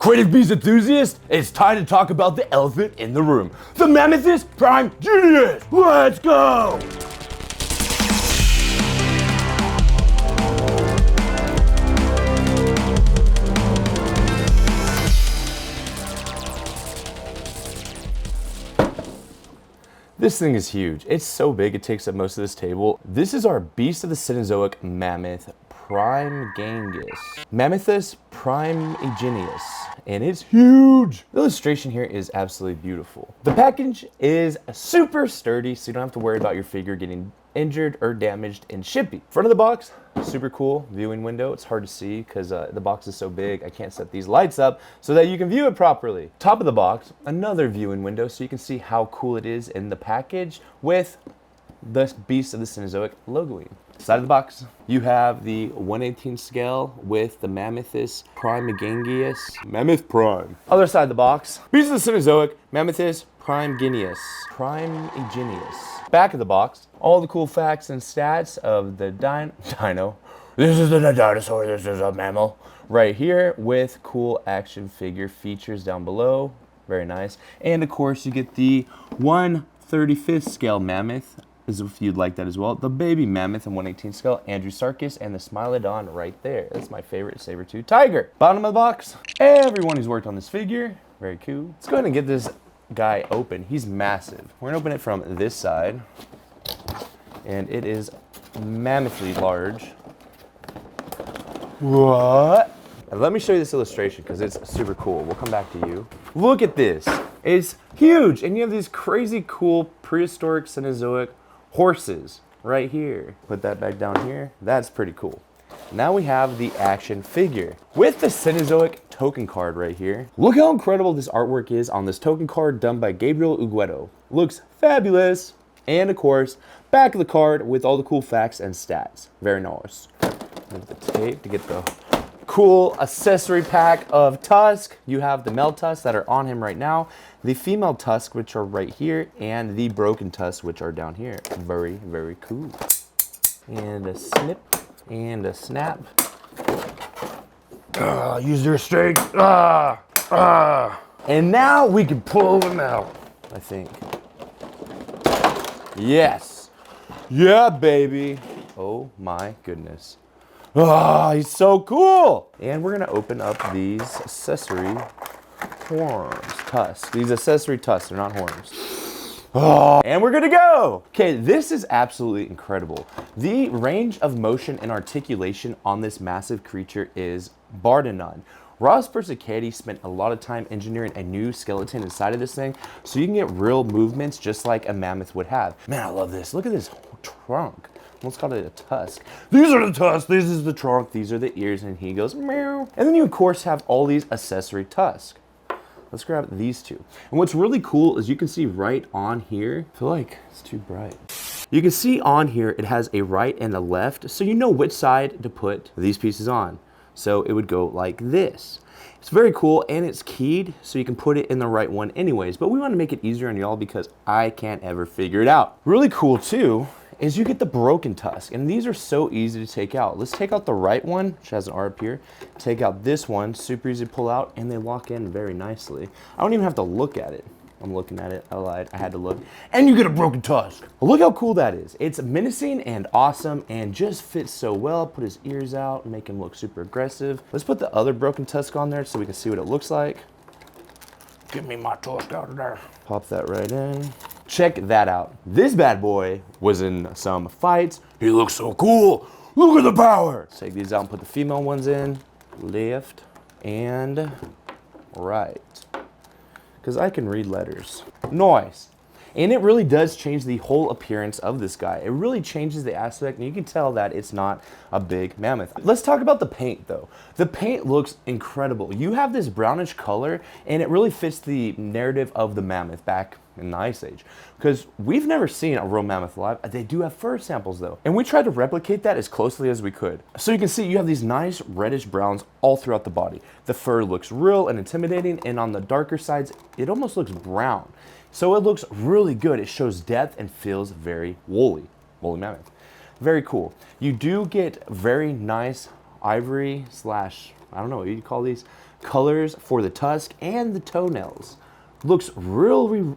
Creative beast enthusiasts, it's time to talk about the elephant in the room. The mammoth is prime genius! Let's go! This thing is huge. It's so big it takes up most of this table. This is our beast of the Cenozoic Mammoth, Prime Gangus. Mammothus primigenius, and it's huge. The illustration here is absolutely beautiful. The package is super sturdy, so you don't have to worry about your figure getting injured or damaged in shipping. Front of the box, super cool viewing window. It's hard to see because the box is so big. I can't set these lights up so that you can view it properly. Top of the box, another viewing window so you can see how cool it is in the package with the Beast of the Cenozoic logoing. Side of the box, you have the 1/18 scale with the Mammothus primigengius, Mammoth Prime. Other side of the box, Beast of the Cenozoic Mammothus primigenius, primigenius. Back of the box, all the cool facts and stats of the dino. This is a dinosaur, this is a mammal. Right here with cool action figure features down below. Very nice. And of course you get the 1/35 scale mammoth, as if you'd like that as well. The baby mammoth in 1/18 scale, Andrew Sarkis, and the Smilodon right there. That's my favorite saber-tooth tiger. Bottom of the box, everyone who's worked on this figure. Very cool. Let's go ahead and get this guy open. He's massive. We're gonna open it from this side, and it is mammothly large. What? And let me show you this illustration because it's super cool. We'll come back to you. Look at this. It's huge, and you have these crazy cool prehistoric Cenozoic horses right here. Put that back down here. That's pretty cool. Now we have the action figure with the Cenozoic token card right here. Look how incredible this artwork is on this token card done by Gabriel Ugueto. Looks fabulous. And of course, back of the card with all the cool facts and stats. Very nice. With the tape to get the cool accessory pack of Tusk. You have the male Tusk that are on him right now, the female Tusk which are right here, and the broken Tusk which are down here. Very, very cool. And a snip and a snap. Use your strength. And now we can pull them out, I think. Yes. Yeah, baby. Oh my goodness. He's so cool. And we're gonna open up these accessory horns, tusks. These accessory tusks, they're not horns. And we're good to go. Okay, this is absolutely incredible. The range of motion and articulation on this massive creature is bar to none. Ross Persicati spent a lot of time engineering a new skeleton inside of this thing so you can get real movements just like a mammoth would have. Man, I love this. Look at this trunk. Let's call it a tusk. These are the tusks, this is the trunk, these are the ears, and he goes meow. And then you of course have all these accessory tusks. Let's grab these two. And what's really cool is you can see right on here, I feel like it's too bright. You can see on here it has a right and a left, so you know which side to put these pieces on. So it would go like this. It's very cool and it's keyed, so you can put it in the right one anyways, but we want to make it easier on y'all because I can't ever figure it out. Really cool too is you get the broken tusk, and these are so easy to take out. Let's take out the right one, which has an R up here. Take out this one, super easy to pull out, and they lock in very nicely. I don't even have to look at it. I'm looking at it, I lied, I had to look. And you get a broken tusk. Look how cool that is. It's menacing and awesome and just fits so well. Put his ears out, make him look super aggressive. Let's put the other broken tusk on there so we can see what it looks like. Give me my tusk out of there. Pop that right in. Check that out. This bad boy was in some fights. He looks so cool. Look at the power. Let's take these out and put the female ones in. Left and right. Because I can read letters. Nice. And it really does change the whole appearance of this guy. It really changes the aspect, and you can tell that it's not a big mammoth. Let's talk about the paint though. The paint looks incredible. You have this brownish color, and it really fits the narrative of the mammoth back in the Ice Age. Because we've never seen a real mammoth live. They do have fur samples though. And we tried to replicate that as closely as we could. So you can see you have these nice reddish browns all throughout the body. The fur looks real and intimidating, and on the darker sides, it almost looks brown. So it looks really good. It shows depth and feels very woolly. Woolly mammoth. Very cool. You do get very nice ivory slash, I don't know what you call these, colors for the tusk and the toenails. Looks really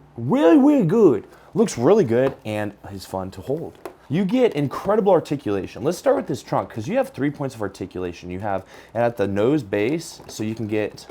good. Looks really good and is fun to hold. You get incredible articulation. Let's start with this trunk because you have 3 points of articulation. You have at the nose base, so you can get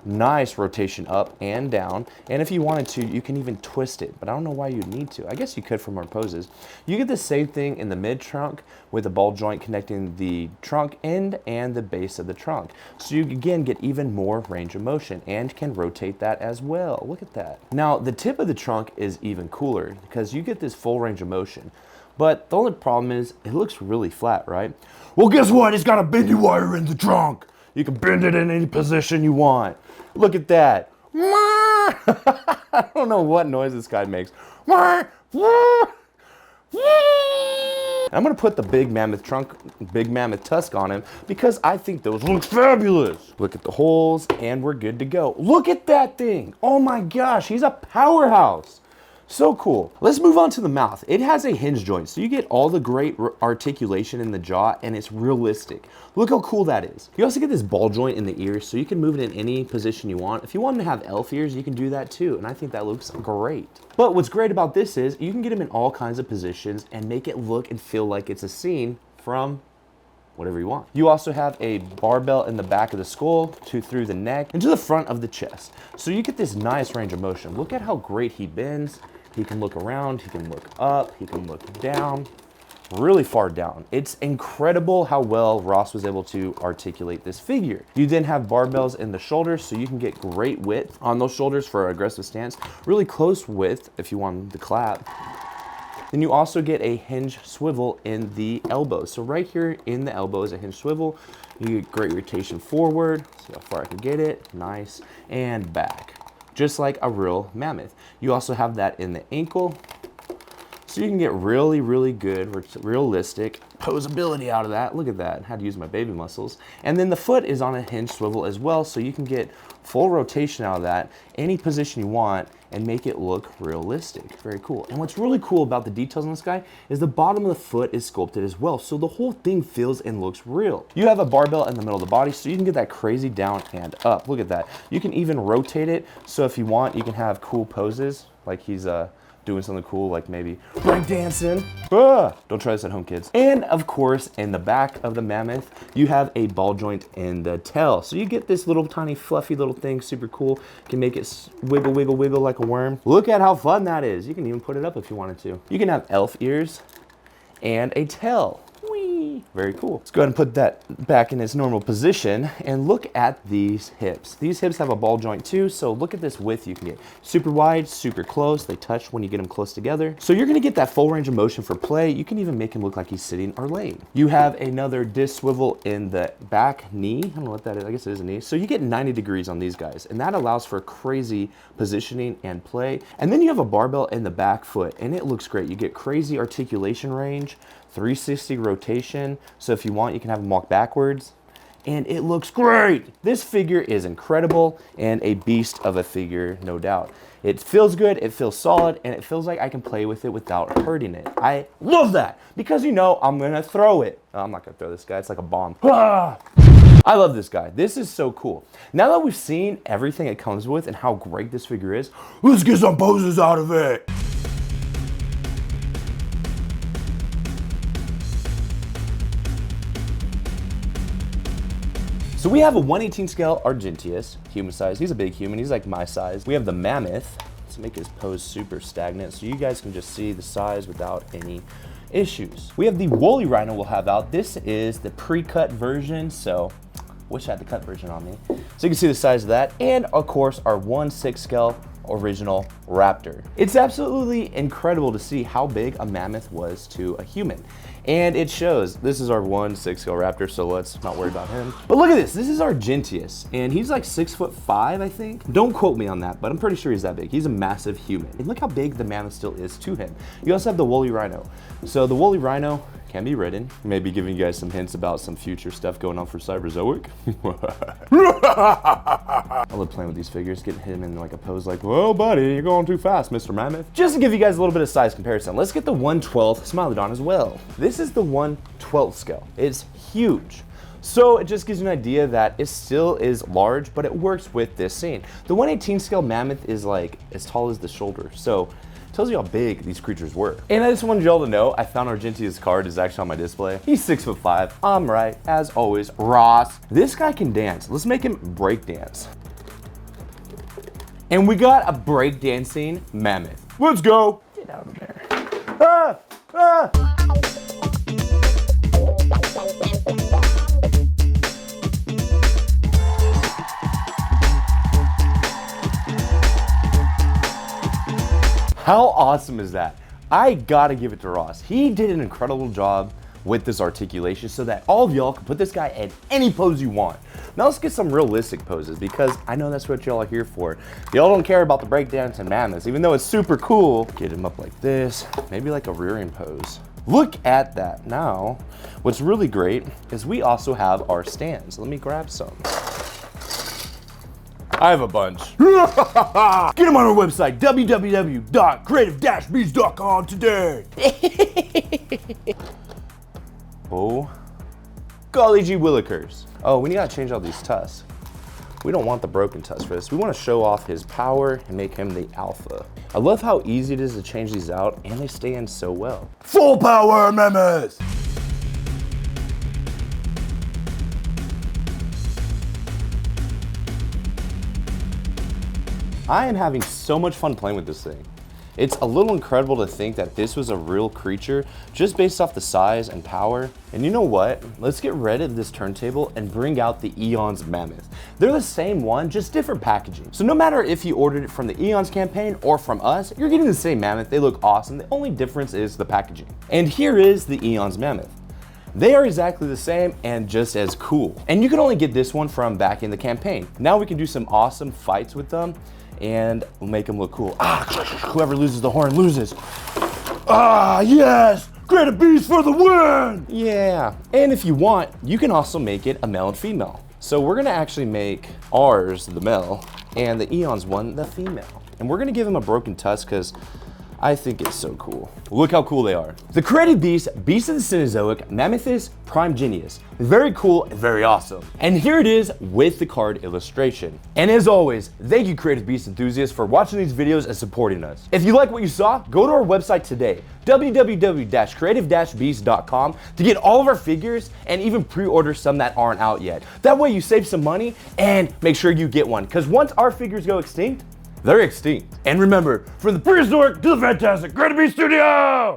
nice rotation up and down. And if you wanted to, you can even twist it, but I don't know why you'd need to. I guess you could for more poses. You get the same thing in the mid trunk with a ball joint connecting the trunk end and the base of the trunk. So you again get even more range of motion and can rotate that as well. Look at that. Now the tip of the trunk is even cooler because you get this full range of motion. But the only problem is it looks really flat, right? Well, guess what? It's got a bendy wire in the trunk. You can bend it in any position you want. Look at that. I don't know what noise this guy makes. I'm gonna put the big mammoth trunk, big mammoth tusk on him because I think those look fabulous. Look at the holes and we're good to go. Look at that thing. Oh my gosh, he's a powerhouse. So cool. Let's move on to the mouth. It has a hinge joint, so you get all the great articulation in the jaw, and it's realistic. Look how cool that is. You also get this ball joint in the ears, so you can move it in any position you want. If you want to have elf ears, you can do that too, and I think that looks great. But what's great about this is you can get them in all kinds of positions and make it look and feel like it's a scene from whatever you want. You also have a barbell in the back of the skull through the neck and to the front of the chest. So you get this nice range of motion. Look at how great he bends. He can look around, he can look up, he can look down, really far down. It's incredible how well Ross was able to articulate this figure. You then have barbells in the shoulders, so you can get great width on those shoulders for an aggressive stance, really close width if you want to clap. Then you also get a hinge swivel in the elbows. So right here in the elbow is a hinge swivel. You get great rotation forward, see how far I can get it, nice, and back. Just like a real mammoth. You also have that in the ankle. So you can get really good, realistic posability out of that. Look at that, had to use my baby muscles. And then the foot is on a hinge swivel as well, so you can get full rotation out of that, any position you want, and make it look realistic. Very cool. And what's really cool about the details on this guy is the bottom of the foot is sculpted as well, so the whole thing feels and looks real. You have a barbell in the middle of the body, so you can get that crazy down and up. Look at that. You can even rotate it, so if you want, you can have cool poses, like he's doing something cool, like maybe break dancing. Don't try this at home, kids. And of course, in the back of the mammoth, you have a ball joint in the tail. So you get this little tiny fluffy little thing, super cool. You can make it wiggle like a worm. Look at how fun that is. You can even put it up if you wanted to. You can have elf ears and a tail. Whee! Very cool. Let's go ahead and put that back in its normal position and look at these hips. These hips have a ball joint too, so look at this width you can get. Super wide, super close. They touch when you get them close together. So you're gonna get that full range of motion for play. You can even make him look like he's sitting or laying. You have another disc swivel in the back knee. I don't know what that is. I guess it is a knee. So you get 90 degrees on these guys, and that allows for crazy positioning and play. And then you have a barbell in the back foot, and it looks great. You get crazy articulation range, 360 rotation, so if you want, you can have them walk backwards, and it looks great. This figure is incredible and a beast of a figure, no doubt. It feels good, it feels solid, and it feels like I can play with it without hurting it. I love that, because you know I'm gonna throw it. Oh, I'm not gonna throw this guy, it's like a bomb. I love this guy. This is so cool. Now that we've seen everything it comes with and how great this figure is, let's get some poses out of it. So we have a 1/18 scale Argentius, human size. He's a big human, he's like my size. We have the mammoth. Let's make his pose super stagnant so you guys can just see the size without any issues. We have the woolly rhino we'll have out. This is the pre-cut version, so wish I had the cut version on me. So you can see the size of that. And of course, our 1/6 scale original raptor. It's absolutely incredible to see how big a mammoth was to a human. And it shows. This is our 1/6 scale raptor, so let's not worry about him. But look at this. This is Argentius, and he's like 6'5", I think. Don't quote me on that, but I'm pretty sure he's that big. He's a massive human. And look how big the mammoth still is to him. You also have the woolly rhino. So the woolly rhino can be ridden. Maybe giving you guys some hints about some future stuff going on for Cenozoic. I love playing with these figures, getting him in like a pose like, whoa buddy, you're going too fast, Mr. Mammoth. Just to give you guys a little bit of size comparison, let's get the 1/12 Smilodon as well. This is the 1/12 scale. It's huge. So it just gives you an idea that it still is large, but it works with this scene. The 1/18 scale mammoth is like as tall as the shoulder, so it tells you how big these creatures were. And I just wanted y'all to know, I found Argentia's card is actually on my display. He's 6'5". I'm right, as always, Ross. This guy can dance. Let's make him break dance. And we got a breakdancing mammoth. Let's go. Get out of there. Ah! Ah! How awesome is that? I gotta give it to Ross. He did an incredible job with this articulation so that all of y'all can put this guy in any pose you want. Now let's get some realistic poses because I know that's what y'all are here for. Y'all don't care about the breakdance and madness, even though it's super cool. Get him up like this, maybe like a rearing pose. Look at that. Now, what's really great is we also have our stands. Let me grab some. I have a bunch. Get them on our website, www.creative-bees.com today. Oh, golly gee willikers. Oh, we gotta change all these tusks. We don't want the broken tusk for this. We want to show off his power and make him the alpha. I love how easy it is to change these out and they stay in so well. Full power mammoth! I am having so much fun playing with this thing. It's a little incredible to think that this was a real creature just based off the size and power. And you know what? Let's get rid of this turntable and bring out the Eons Mammoth. They're the same one, just different packaging. So no matter if you ordered it from the Eons campaign or from us, you're getting the same mammoth. They look awesome. The only difference is the packaging. And here is the Eons Mammoth. They are exactly the same and just as cool. And you can only get this one from back in the campaign. Now we can do some awesome fights with them and we'll make them look cool. Ah, whoever loses the horn loses. Ah, yes! Incrediby for the win! Yeah, and if you want, you can also make it a male and female. So we're gonna actually make ours the male and the Eons one the female. And we're gonna give him a broken tusk because I think it's so cool. Look how cool they are. The creative beast of the Cenozoic Mammoth Prime Genius. Very cool and very awesome. And here it is with the card illustration. And as always, thank you Creative Beast enthusiasts for watching these videos and supporting us. If you like what you saw, go to our website today, www.creative-beast.com to get all of our figures and even pre-order some that aren't out yet. That way you save some money and make sure you get one. Because once our figures go extinct, they're extinct. And remember, from the prehistoric to the fantastic, Incrediby Studio!